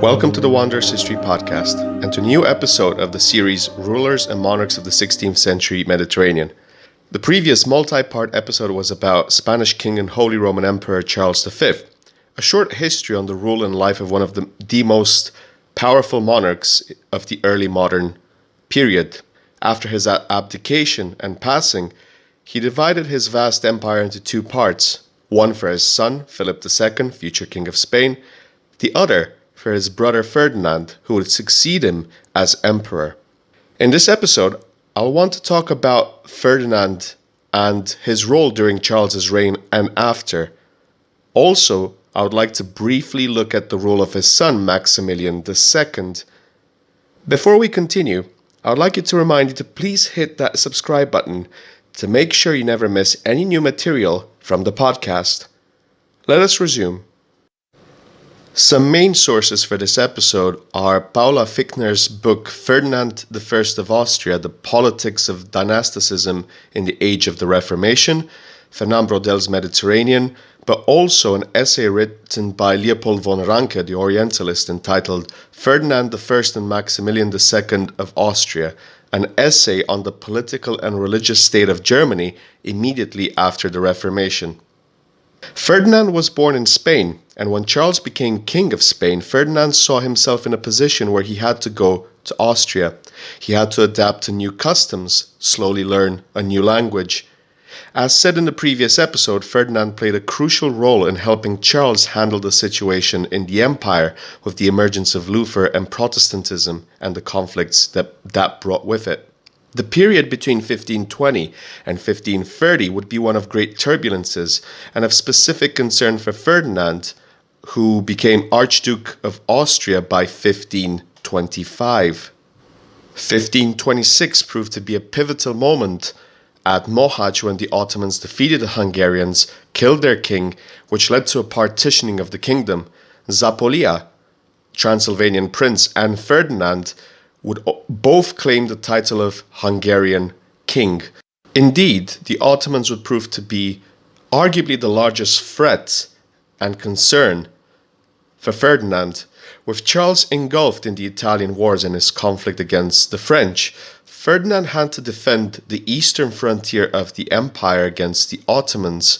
Welcome to the Wanderers History Podcast and to a new episode of the series Rulers and Monarchs of the 16th Century Mediterranean. The previous multi-part episode was about Spanish King and Holy Roman Emperor Charles V, a short history on the rule and life of one of the most powerful monarchs of the early modern period. After his abdication and passing, he divided his vast empire into two parts, one for his son, Philip II, future King of Spain, the other for his brother Ferdinand, who would succeed him as emperor. In this episode, I'll want to talk about Ferdinand and his role during Charles's reign and after. Also, I would like to briefly look at the role of his son, Maximilian II. Before we continue, I would like to remind you to please hit that subscribe button to make sure you never miss any new material from the podcast. Let us resume. Some main sources for this episode are Paula Fichtner's book Ferdinand I of Austria, The Politics of Dynasticism in the Age of the Reformation, Fernand Braudel's Mediterranean, but also an essay written by Leopold von Ranke, the Orientalist, entitled Ferdinand I and Maximilian II of Austria, an essay on the political and religious state of Germany immediately after the Reformation. Ferdinand was born in Spain, and when Charles became King of Spain, Ferdinand saw himself in a position where he had to go to Austria. He had to adapt to new customs, slowly learn a new language. As said in the previous episode, Ferdinand played a crucial role in helping Charles handle the situation in the empire with the emergence of Luther and Protestantism and the conflicts that brought with it. The period between 1520 and 1530 would be one of great turbulences and of specific concern for Ferdinand, who became Archduke of Austria by 1525. 1526 proved to be a pivotal moment at Mohacs when the Ottomans defeated the Hungarians, killed their king, which led to a partitioning of the kingdom. Zápolia, Transylvanian prince, and Ferdinand would both claim the title of Hungarian king. Indeed, the Ottomans would prove to be arguably the largest threat and concern for Ferdinand. With Charles engulfed in the Italian wars and his conflict against the French, Ferdinand had to defend the eastern frontier of the empire against the Ottomans.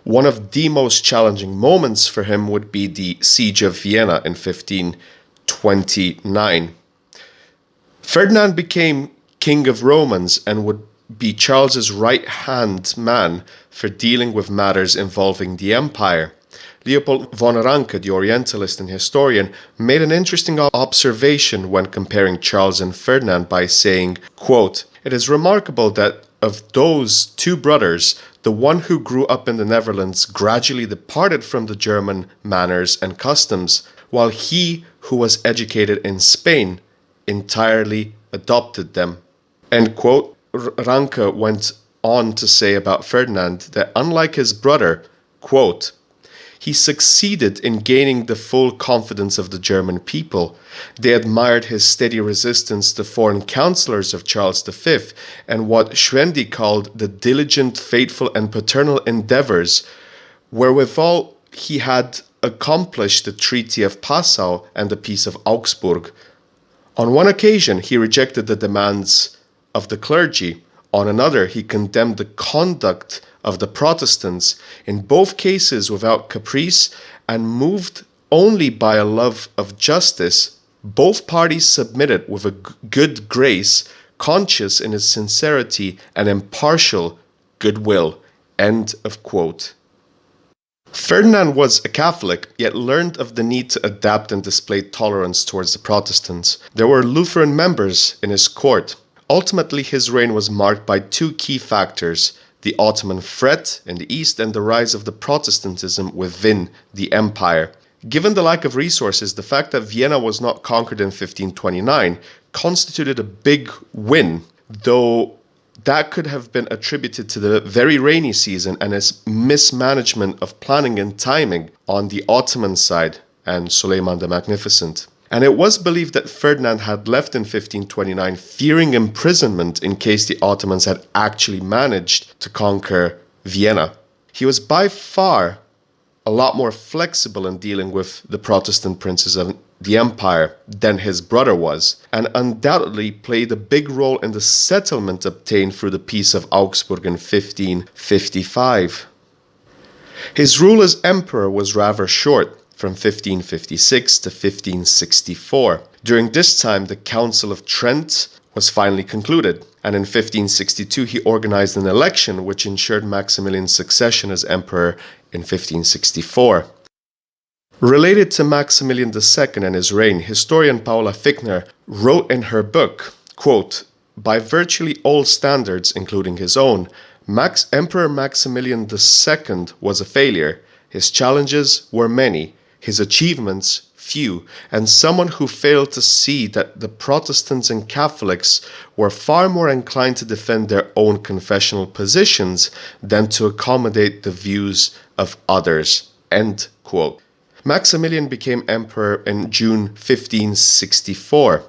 One of the most challenging moments for him would be the Siege of Vienna in 1529. Ferdinand became King of Romans and would be Charles's right-hand man for dealing with matters involving the empire. Leopold von Ranke, the Orientalist and historian, made an interesting observation when comparing Charles and Ferdinand by saying, quote, "It is remarkable that of those two brothers, the one who grew up in the Netherlands gradually departed from the German manners and customs, while he who was educated in Spain entirely adopted them." End quote. Ranke went on to say about Ferdinand that unlike his brother, quote, "he succeeded in gaining the full confidence of the German people. They admired his steady resistance to foreign counselors of Charles V and what Schwendi called the diligent, faithful, and paternal endeavors wherewithal he had accomplished the Treaty of Passau and the Peace of Augsburg. On one occasion, he rejected the demands of the clergy. On another, he condemned the conduct of the Protestants, in both cases without caprice and moved only by a love of justice. Both parties submitted with a good grace, conscious in his sincerity and impartial goodwill." End of quote. Ferdinand was a Catholic, yet learned of the need to adapt and display tolerance towards the Protestants. There were Lutheran members in his court. Ultimately, his reign was marked by two key factors: the Ottoman threat in the east and the rise of the Protestantism within the empire. Given the lack of resources, the fact that Vienna was not conquered in 1529 constituted a big win, though that could have been attributed to the very rainy season and its mismanagement of planning and timing on the Ottoman side and Suleiman the Magnificent. And it was believed that Ferdinand had left in 1529 fearing imprisonment in case the Ottomans had actually managed to conquer Vienna. He was by far a lot more flexible in dealing with the Protestant princes the empire than his brother was, and undoubtedly played a big role in the settlement obtained through the Peace of Augsburg in 1555. His rule as emperor was rather short, from 1556 to 1564. During this time, the Council of Trent was finally concluded, and in 1562 he organized an election which ensured Maximilian's succession as emperor in 1564. Related to Maximilian II and his reign, historian Paula Fichtner wrote in her book, quote, "By virtually all standards, including his own, Emperor Maximilian II was a failure. His challenges were many, his achievements few, and someone who failed to see that the Protestants and Catholics were far more inclined to defend their own confessional positions than to accommodate the views of others." End quote. Maximilian became emperor in June 1564.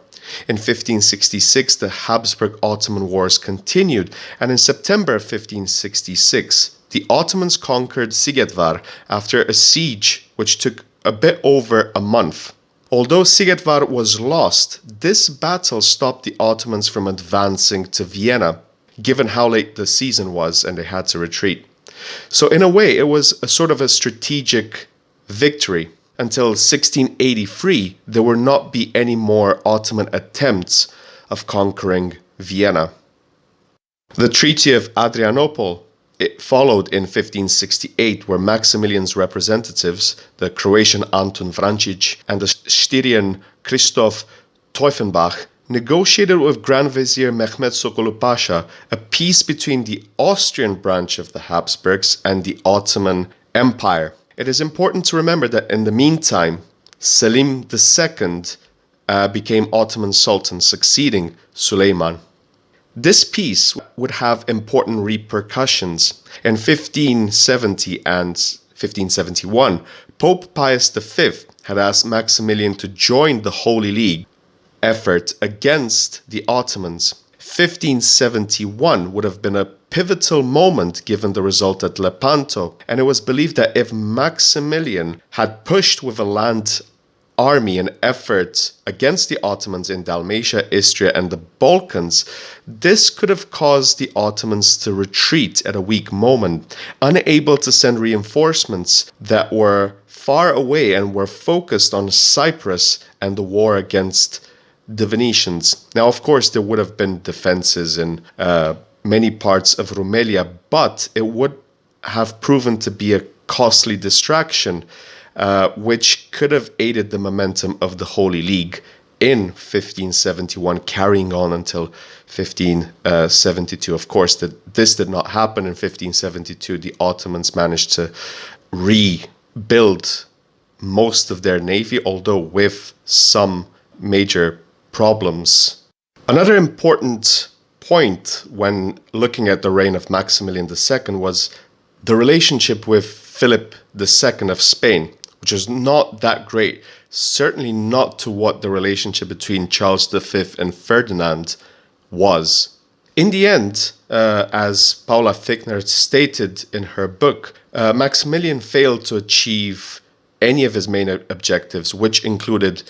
In 1566, the Habsburg-Ottoman Wars continued, and in September 1566, the Ottomans conquered Szigetvar after a siege which took a bit over a month. Although Szigetvar was lost, this battle stopped the Ottomans from advancing to Vienna, given how late the season was and they had to retreat. So in a way, it was a sort of a strategic victory. Until 1683, there would not be any more Ottoman attempts of conquering Vienna. The Treaty of Adrianople followed in 1568, where Maximilian's representatives, the Croatian Anton Vrancic and the Styrian Christoph Teufenbach, negotiated with Grand Vizier Mehmed Sokolu Pasha a peace between the Austrian branch of the Habsburgs and the Ottoman Empire. It is important to remember that in the meantime, Selim II became Ottoman Sultan, succeeding Suleiman. This peace would have important repercussions. In 1570 and 1571, Pope Pius V had asked Maximilian to join the Holy League effort against the Ottomans. 1571 would have been a pivotal moment given the result at Lepanto, and it was believed that if Maximilian had pushed with a land army an effort against the Ottomans in Dalmatia, Istria, and the Balkans, this could have caused the Ottomans to retreat at a weak moment, unable to send reinforcements that were far away and were focused on Cyprus and the war against the Venetians. Now, of course, there would have been defenses in many parts of Rumelia, but it would have proven to be a costly distraction, which could have aided the momentum of the Holy League in 1571, carrying on until 1572. Of course, this did not happen in 1572. The Ottomans managed to rebuild most of their navy, although with some major problems. Another important point when looking at the reign of Maximilian II was the relationship with Philip II of Spain, which was not that great, certainly not to what the relationship between Charles V and Ferdinand was. In the end, as Paula Fichtner stated in her book, Maximilian failed to achieve any of his main objectives, which included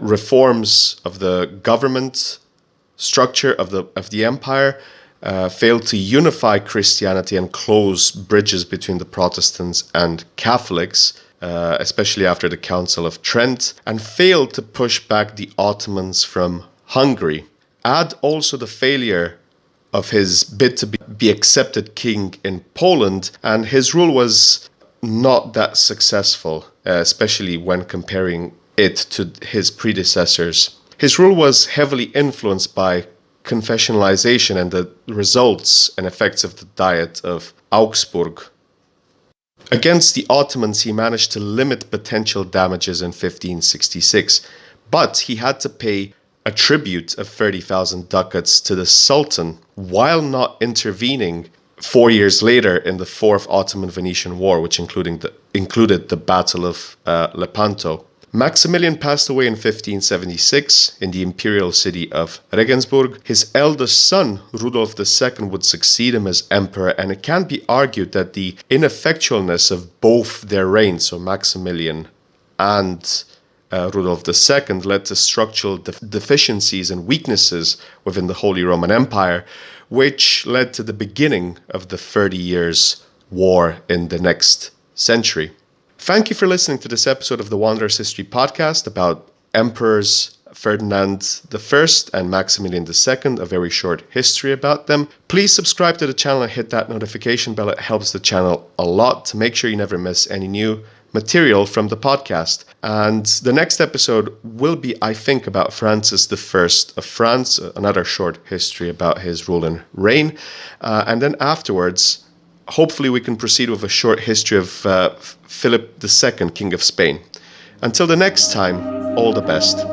reforms of the government structure of the empire, failed to unify Christianity and close bridges between the Protestants and Catholics, especially after the Council of Trent, and failed to push back the Ottomans from Hungary. Add also the failure of his bid to be accepted king in Poland, and his rule was not that successful, especially when comparing it to his predecessors. His rule was heavily influenced by confessionalization and the results and effects of the Diet of Augsburg. Against the Ottomans, he managed to limit potential damages in 1566, but he had to pay a tribute of 30,000 ducats to the Sultan while not intervening 4 years later in the Fourth Ottoman-Venetian War, which included the Battle of Lepanto. Maximilian passed away in 1576 in the imperial city of Regensburg. His eldest son, Rudolf II, would succeed him as emperor, and it can be argued that the ineffectualness of both their reigns, so Maximilian and Rudolf II led to structural deficiencies and weaknesses within the Holy Roman Empire, which led to the beginning of the 30 Years' War in the next century. Thank you for listening to this episode of the Wanderer's History podcast about Emperors Ferdinand I and Maximilian II, a very short history about them. Please subscribe to the channel and hit that notification bell. It helps the channel a lot to make sure you never miss any new material from the podcast. And the next episode will be, I think, about Francis I of France, another short history about his rule and reign. And then afterwards, hopefully we can proceed with a short history of Philip II, King of Spain. Until the next time, all the best.